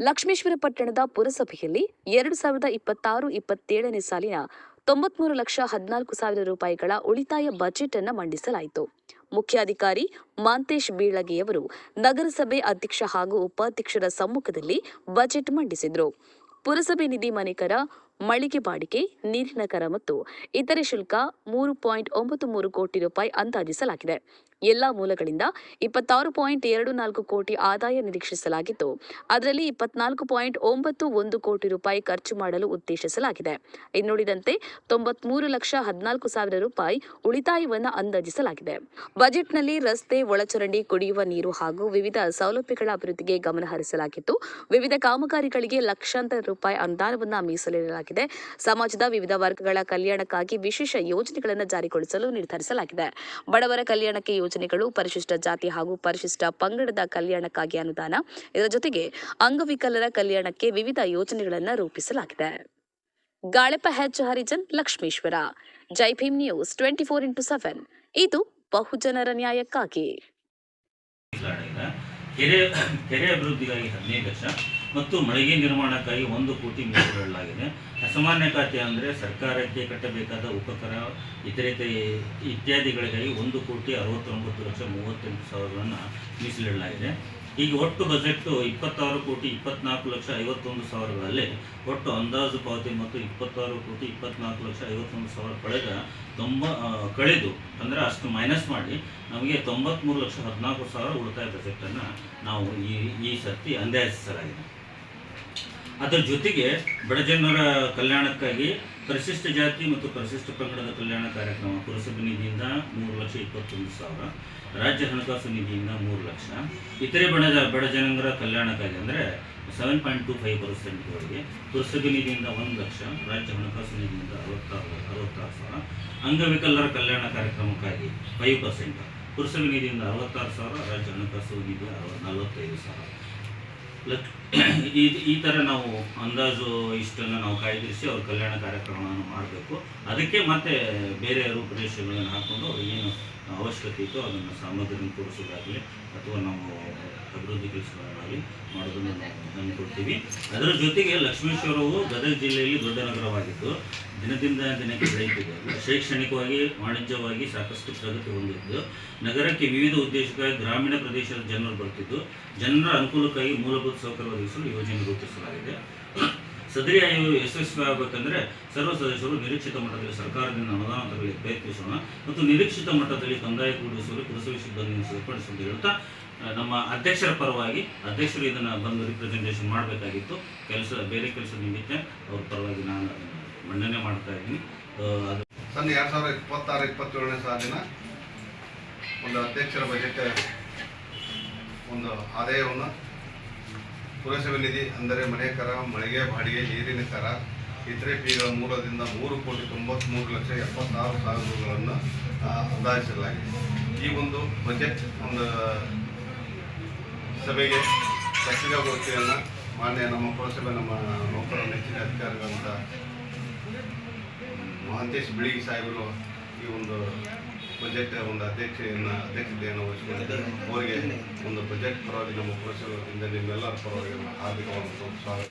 ಲಕ್ಷ್ಮೇಶ್ವರ ಪಟ್ಟಣದ ಪುರಸಭೆಯಲ್ಲಿ 2026-27ನೇ ಸಾಲಿನ 93,14,000 ರೂಪಾಯಿಗಳ ಉಳಿತಾಯ ಬಜೆಟ್ ಅನ್ನು ಮಂಡಿಸಲಾಯಿತು. ಮುಖ್ಯಾಧಿಕಾರಿ ಮಾಂತೇಶ್ ಬೀಳಗಿಯವರು ನಗರಸಭೆ ಅಧ್ಯಕ್ಷ ಹಾಗೂ ಉಪಾಧ್ಯಕ್ಷರ ಸಮ್ಮುಖದಲ್ಲಿ ಬಜೆಟ್ ಮಂಡಿಸಿದರು. ಪುರಸಭೆ ನಿಧಿ ಮನೆಕರ, ಮಳಿಗೆ ಬಾಡಿಗೆ, ನೀರಿನ ಕರ ಮತ್ತು ಇತರೆ ಶುಲ್ಕ 3.93 ಕೋಟಿ ರೂಪಾಯಿ ಅಂದಾಜಿಸಲಾಗಿದೆ. ಎಲ್ಲಾ ಮೂಲಗಳಿಂದ 26.24 ಕೋಟಿ ಆದಾಯ ನಿರೀಕ್ಷಿಸಲಾಗಿದ್ದು, ಅದರಲ್ಲಿ 24.91 ಕೋಟಿ ರೂಪಾಯಿ ಖರ್ಚು ಮಾಡಲು ಉದ್ದೇಶಿಸಲಾಗಿದೆ. ಇನ್ನುಳಿದಂತೆ 93,14,000 ರೂಪಾಯಿ ಉಳಿತಾಯವನ್ನು ಅಂದಾಜಿಸಲಾಗಿದೆ. ಬಜೆಟ್ನಲ್ಲಿ ರಸ್ತೆ, ಒಳಚರಂಡಿ, ಕುಡಿಯುವ ನೀರು ಹಾಗೂ ವಿವಿಧ ಸೌಲಭ್ಯಗಳ ಅಭಿವೃದ್ಧಿಗೆ ಗಮನ ಹರಿಸಲಾಗಿದ್ದು, ವಿವಿಧ ಕಾಮಗಾರಿಗಳಿಗೆ ಲಕ್ಷಾಂತರ ರೂಪಾಯಿ ಅನುದಾನವನ್ನು ಮೀಸಲಿಡಲಾಗಿದೆ. ಸಮಾಜದ ವಿವಿಧ ವರ್ಗಗಳ ಕಲ್ಯಾಣಕ್ಕಾಗಿ ವಿಶೇಷ ಯೋಜನೆಗಳನ್ನು ಜಾರಿಗೊಳಿಸಲು ನಿರ್ಧರಿಸಲಾಗಿದೆ. ಬಡವರ ಕಲ್ಯಾಣಕ್ಕೆ ಯೋಜನೆಗಳು, ಪರಿಶಿಷ್ಟ ಜಾತಿ ಹಾಗೂ ಪರಿಶಿಷ್ಟ ಪಂಗಡದ ಕಲ್ಯಾಣಕ್ಕಾಗಿ ಅನುದಾನ, ಇದರ ಜೊತೆಗೆ ಅಂಗವಿಕಲರ ಕಲ್ಯಾಣಕ್ಕೆ ವಿವಿಧ ಯೋಜನೆಗಳನ್ನು ರೂಪಿಸಲಾಗಿದೆ. ಗಾಳೆಪ್ಪ ಹೆಚ್ ಹರಿಜನ್, ಲಕ್ಷ್ಮೇಶ್ವರ. ಜೈ ಭೀಮ್ ನ್ಯೂಸ್ 24x7. ಇದು ಬಹುಜನರ ನ್ಯಾಯಕ್ಕಾಗಿ. ಕೆರೆ ಅಭಿವೃದ್ಧಿಗಾಗಿ 15 ಲಕ್ಷ ಮತ್ತು ಮಳಿಗೆ ನಿರ್ಮಾಣಕ್ಕಾಗಿ 1 ಕೋಟಿ ಮೀಸಲಿಡಲಾಗಿದೆ. ಅಸಾಮಾನ್ಯ ಖಾತೆ ಅಂದರೆ ಸರ್ಕಾರಕ್ಕೆ ಕಟ್ಟಬೇಕಾದ ಉಪಕರ ಇತ್ಯಾದಿಗಳಿಗಾಗಿ 1,69,38,000 ಮೀಸಲಿಡಲಾಗಿದೆ. ಈಗ ಒಟ್ಟು ಬಜೆಟ್ 26,24,51,000ಗಳಲ್ಲಿ ಒಟ್ಟು ಅಂದಾಜು ಪಾವತಿ ಮತ್ತು 26,24,51,000 ಕಳೆದು ಅಂದರೆ ಅಷ್ಟು ಮೈನಸ್ ಮಾಡಿ ನಮಗೆ 93,14,000 ಉಳಿತಾಯ ಬಜೆಟನ್ನು ನಾವು ಈ ಸರ್ತಿ ಅಂದಾಜಿಸಲಾಗಿದೆ. ಅದರ ಜೊತೆಗೆ ಬಡಜನರ ಕಲ್ಯಾಣಕ್ಕಾಗಿ ಪರಿಶಿಷ್ಟ ಜಾತಿ ಮತ್ತು ಪರಿಶಿಷ್ಟ ಪಂಗಡದ ಕಲ್ಯಾಣ ಕಾರ್ಯಕ್ರಮ ಪುರಸಭೆ ನಿಧಿಯಿಂದ 3,21,000, ರಾಜ್ಯ ಹಣಕಾಸು ನಿಧಿಯಿಂದ 3 ಲಕ್ಷ, ಇತರೆ ಬಡಜನರ ಕಲ್ಯಾಣಕ್ಕಾಗಿ ಅಂದರೆ 7.25%ವರೆಗೆ ಪುರಸಭೆ ನಿಧಿಯಿಂದ 1 ಲಕ್ಷ, ರಾಜ್ಯ ಹಣಕಾಸು ನಿಧಿಯಿಂದ 66,000, ಅಂಗವಿಕಲರ ಕಲ್ಯಾಣ ಕಾರ್ಯಕ್ರಮಕ್ಕಾಗಿ 5%, ಪುರಸಭೆ ನಿಧಿಯಿಂದ 66,000, ರಾಜ್ಯ ಹಣಕಾಸು ನಿಧಿ 45,000. ಈ ಥರ ನಾವು ಅಂದಾಜು ಇಷ್ಟನ್ನು ನಾವು ಕಾಯ್ದಿರಿಸಿ ಅವ್ರ ಕಲ್ಯಾಣ ಕಾರ್ಯಕ್ರಮವನ್ನು ಮಾಡಬೇಕು. ಅದಕ್ಕೆ ಮತ್ತೆ ಬೇರೆ ರೂಪುರೇಷೆಗಳನ್ನು ಹಾಕ್ಕೊಂಡು ಅವ್ರಿಗೆ ಏನು ಅವಶ್ಯಕತೆ ಇತ್ತು ಅದನ್ನು ಸಾಮಗ್ರಿಯನ್ನು ತೋರಿಸೋದಾಗಲಿ ಅಥವಾ ನಾವು ಅಭಿವೃದ್ಧಿ ಕೆಲಸಗಳನ್ನಾಗಲಿ ಮಾಡೋದನ್ನು ಅಂದ್ಕೊಳ್ತೀವಿ. ಅದರ ಜೊತೆಗೆ ಲಕ್ಷ್ಮೇಶ್ವರವು ಗದಗ ಜಿಲ್ಲೆಯಲ್ಲಿ ದೊಡ್ಡ ನಗರವಾಗಿದ್ದು ದಿನದಿಂದ ದಿನಕ್ಕೆ ಬೆಳೆಯುತ್ತಿದೆ. ಶೈಕ್ಷಣಿಕವಾಗಿ, ವಾಣಿಜ್ಯವಾಗಿ ಸಾಕಷ್ಟು ಪ್ರಗತಿ ಹೊಂದಿದ್ದು, ನಗರಕ್ಕೆ ವಿವಿಧ ಉದ್ದೇಶಕ್ಕಾಗಿ ಗ್ರಾಮೀಣ ಪ್ರದೇಶದ ಜನರು ಬರ್ತಿದ್ದು, ಜನರ ಅನುಕೂಲಕ್ಕಾಗಿ ಮೂಲಭೂತ ಸೌಕರ್ಯ ಒದಗಿಸಲು ಯೋಜನೆ ರೂಪಿಸಲಾಗಿದೆ. ಸದರಿ ಯಶಸ್ವಿ ಆಗಬೇಕಂದ್ರೆ ಸರ್ವ ಸದಸ್ಯರು ನಿರೀಕ್ಷಿತ ಮಟ್ಟದಲ್ಲಿ ಸರ್ಕಾರದಿಂದ ಅನುದಾನ ತರಲಿಕ್ಕೆ ಪ್ರಯತ್ನಿಸೋಣ ಮತ್ತು ನಿರೀಕ್ಷಿತ ಮಟ್ಟದಲ್ಲಿ ಕಂದಾಯ ಕೂಡಿಸುವಲ್ಲಿ ಪುರಸಭೆ ಸಿಬ್ಬಂದಿಯನ್ನು ಸೇರ್ಪಡಿಸುವಂತ ಹೇಳ್ತಾ ನಮ್ಮ ಅಧ್ಯಕ್ಷರ ಪರವಾಗಿ ಅಧ್ಯಕ್ಷರು ಇದನ್ನು ಬಂದು ರಿಪ್ರೆಸೆಂಟೇಷನ್ ಮಾಡಬೇಕಾಗಿತ್ತು. ಬೇರೆ ಕೆಲಸ ನಿಮಿತ್ತ ಅವ್ರ ಪರವಾಗಿ ನಾನು ಅದನ್ನು ಮಂಡನೆ ಮಾಡ್ತಾ ಇದ್ದೀನಿ. ಅದು 2026-27ನೇ ಸಾಲಿನ ಒಂದು ಅಧ್ಯಕ್ಷರ ಬಜೆಟ್ ಒಂದು ಆದಾಯವನ್ನು ಪುರಸಭೆ ನಿಧಿ ಅಂದರೆ ಮನೆ ಕರ, ಮಳಿಗೆ ಬಾಡಿಗೆ, ನೀರಿನ ಕರ, ಇತರೆ ಫೀಗಳ ಮೂಲದಿಂದ 3,93,76,000 ಅಂದಾಜಿಸಲಾಗಿದೆ. ಈ ಒಂದು ಬಜೆಟ್ ಒಂದು ಸಭೆಗೆ ಪತ್ರಿಕಾಗೋಷ್ಠಿಯನ್ನು ಮಾನ್ಯ ನಮ್ಮ ಪುರಸಭೆ ನಮ್ಮ ನೌಕರ ನೆಚ್ಚಿನ ಅಧಿಕಾರಿಗಳಂತ ಮಾಂತೇಶ್ ಬೀಳಗಿ ಸಾಹೇಬರು ಈ ಒಂದು ಬಜೆಟ್ ಒಂದು ಅಧ್ಯಕ್ಷತೆಯನ್ನು ವಹಿಸಿಕೊಂಡಿದ್ದಾರೆ. ಅವರಿಗೆ ಒಂದು ಬಜೆಟ್ ಪರವಾಗಿ ನಮ್ಮ ಪುರಸಭೆಯಿಂದ ನಿಮ್ಮೆಲ್ಲರ ಪರವಾಗಿ ಹಾರ್ದಿಕವಾದ ಸ್ವಾಗತ.